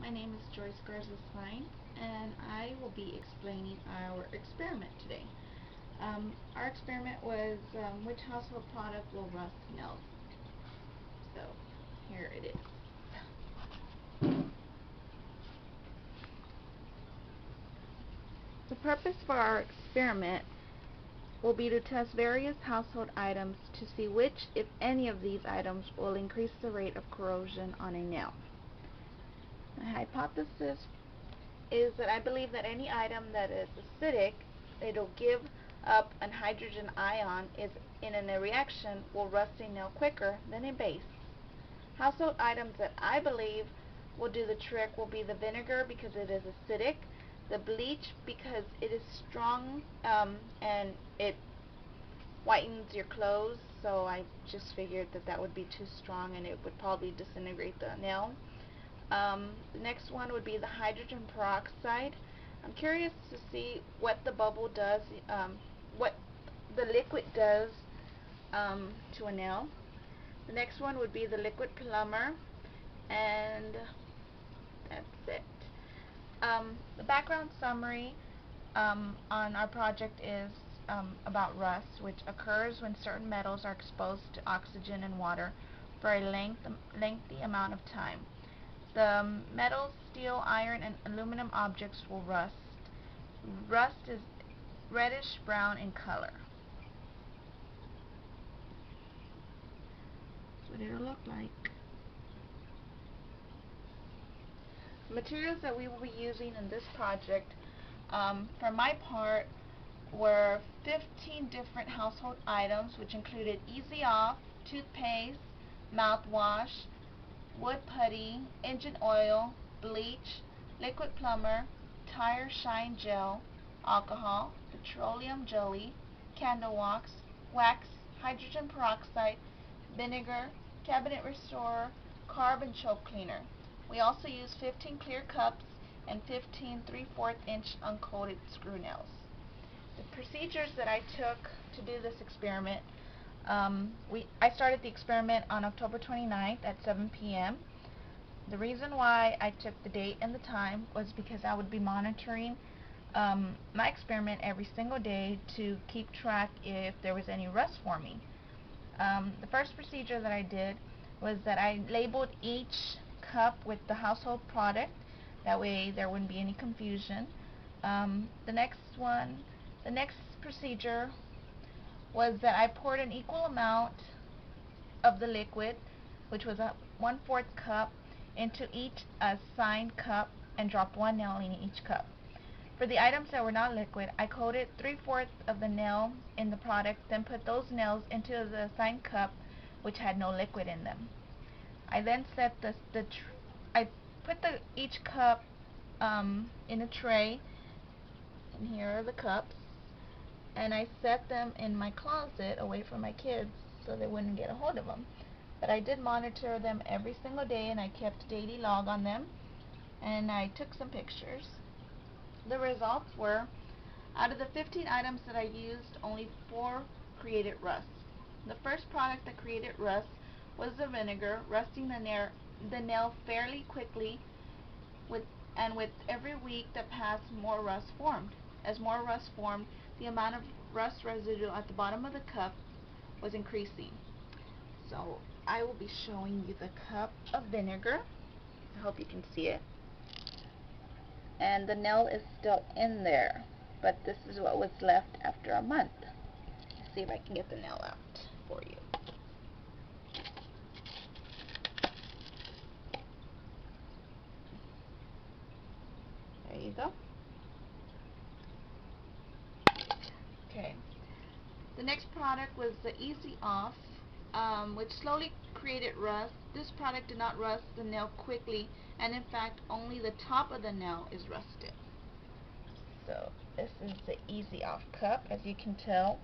My name is Joyce Garza-Klein, and I will be explaining our experiment today. Our experiment was which household product will rust nails. So, here it is. The purpose for our experiment will be to test various household items to see which, if any of these items, will increase the rate of corrosion on a nail. My hypothesis is that I believe that any item that is acidic, it'll give up an hydrogen ion is in a reaction will rust a nail quicker than a base. Household items that I believe will do the trick will be the vinegar because it is acidic, the bleach because it is strong and it whitens your clothes, so I just figured that that would be too strong and it would probably disintegrate the nail. The next one would be the hydrogen peroxide. I'm curious to see what the bubble does, what the liquid does to a nail. The next one would be the liquid plumber, and that's it. The background summary on our project is about rust, which occurs when certain metals are exposed to oxygen and water for a lengthy amount of time. The metals, steel, iron, and aluminum objects will rust. Rust is reddish brown in color. That's what it'll look like. The materials that we will be using in this project, for my part, were 15 different household items, which included Easy Off, toothpaste, mouthwash, wood putty, engine oil, bleach, liquid plumber, tire shine gel, alcohol, petroleum jelly, candle wax, hydrogen peroxide, vinegar, cabinet restorer, carb and choke cleaner. We also used 15 clear cups and 15 3/4 inch uncoated screw nails. The procedures that I took to do this experiment, I started the experiment on October 29th at 7 p.m. The reason why I took the date and the time was because I would be monitoring my experiment every single day to keep track if there was any rust forming. The first procedure that I did was that I labeled each cup with the household product. That way there wouldn't be any confusion. The next procedure was that I poured an equal amount of the liquid, which was a 1/4 cup, into each assigned cup and dropped one nail in each cup. For the items that were not liquid, I coated 3/4 of the nail in the product, then put those nails into the assigned cup, which had no liquid in them. I then set I put each cup in a tray, and here are the cups, and I set them in my closet away from my kids so they wouldn't get a hold of them. But I did monitor them every single day, and I kept a daily log on them, and I took some pictures. The results were, out of the 15 items that I used, only 4 created rust. The first product that created rust was the vinegar, rusting the nail fairly quickly, and with every week that passed, more rust formed. As more rust formed, the amount of rust residue at the bottom of the cup was increasing. So I will be showing you the cup of vinegar. I hope you can see it. And the nail is still in there, but this is what was left after a month. Let's see if I can get the nail out for you. There you go. Okay. The next product was the Easy Off, which slowly created rust. This product did not rust the nail quickly, and in fact only the top of the nail is rusted. So this is the Easy Off cup. As you can tell,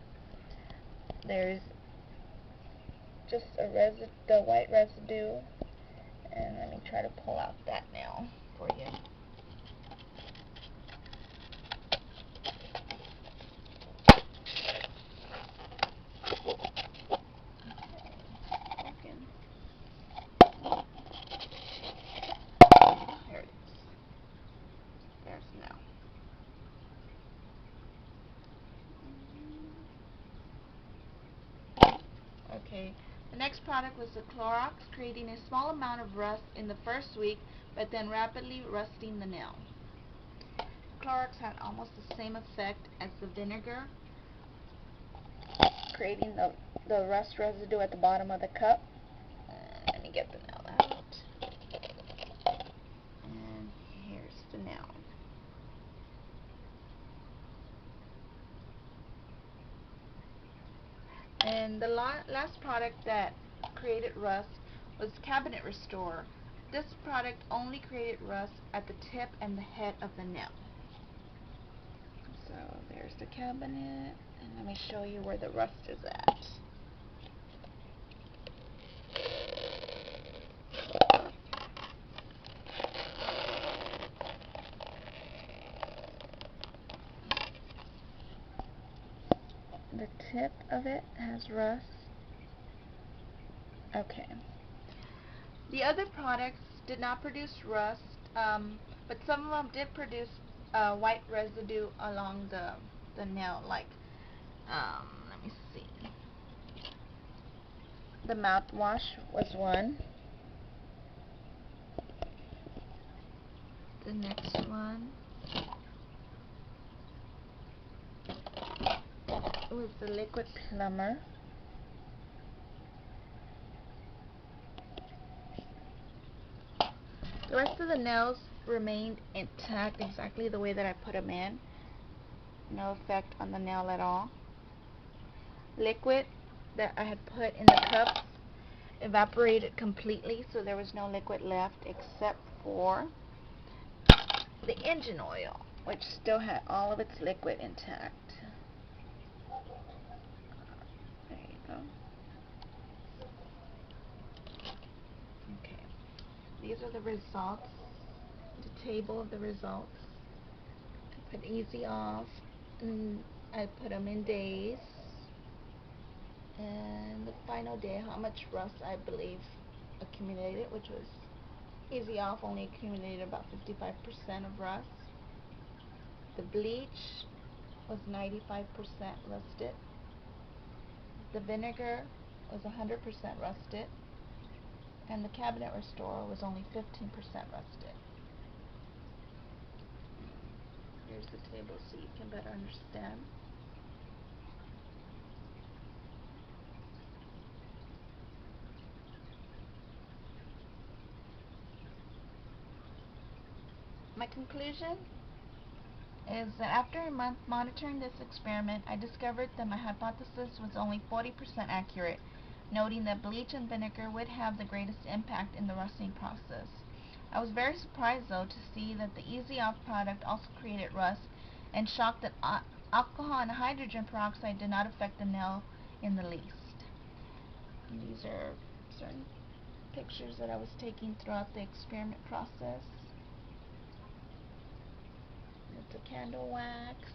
there's just the white residue, and let me try to pull out that nail for you. product was the Clorox, creating a small amount of rust in the first week, but then rapidly rusting the nail. Clorox had almost the same effect as the vinegar, creating the rust residue at the bottom of the cup. Let me get the nail out. And here's the nail. And the last product that created rust was Cabinet Restorer. This product only created rust at the tip and the head of the nail. So there's the cabinet, and let me show you where the rust is at. The tip of it has rust. Okay. The other products did not produce rust, but some of them did produce white residue along the nail, like, let me see. The mouthwash was one. The next one was the liquid plumber. The rest of the nails remained intact exactly the way that I put them in. No effect on the nail at all. Liquid that I had put in the cups evaporated completely, so there was no liquid left except for the engine oil, which still had all of its liquid intact. There you go. Okay. These are the results, the table of the results. I put easy off, and I put them in days, and the final day, how much rust I believe accumulated, which was easy off only accumulated about 55% of rust. The bleach was 95% rusted. The vinegar was 100% rusted. And the Cabinet Restorer was only 15% rusted. Here's the table so you can better understand. My conclusion is that after a month monitoring this experiment, I discovered that my hypothesis was only 40% accurate, noting that bleach and vinegar would have the greatest impact in the rusting process. I was very surprised, though, to see that the Easy Off product also created rust, and shocked that alcohol and hydrogen peroxide did not affect the nail in the least. And these are certain pictures that I was taking throughout the experiment process. It's a candle wax.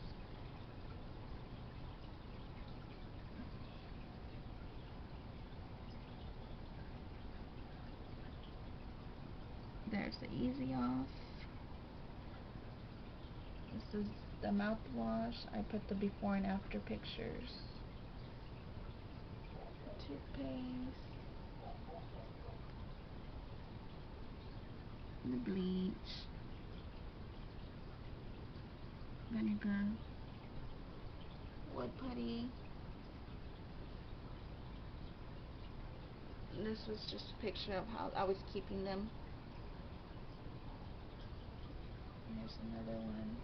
There's the Easy Off. This is the mouthwash. I put the before and after pictures. The toothpaste. The bleach. Vinegar. Wood putty. This was just a picture of how I was keeping them. Here's another one.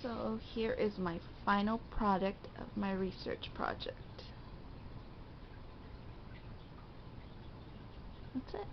So here is my final product of my research project. That's it.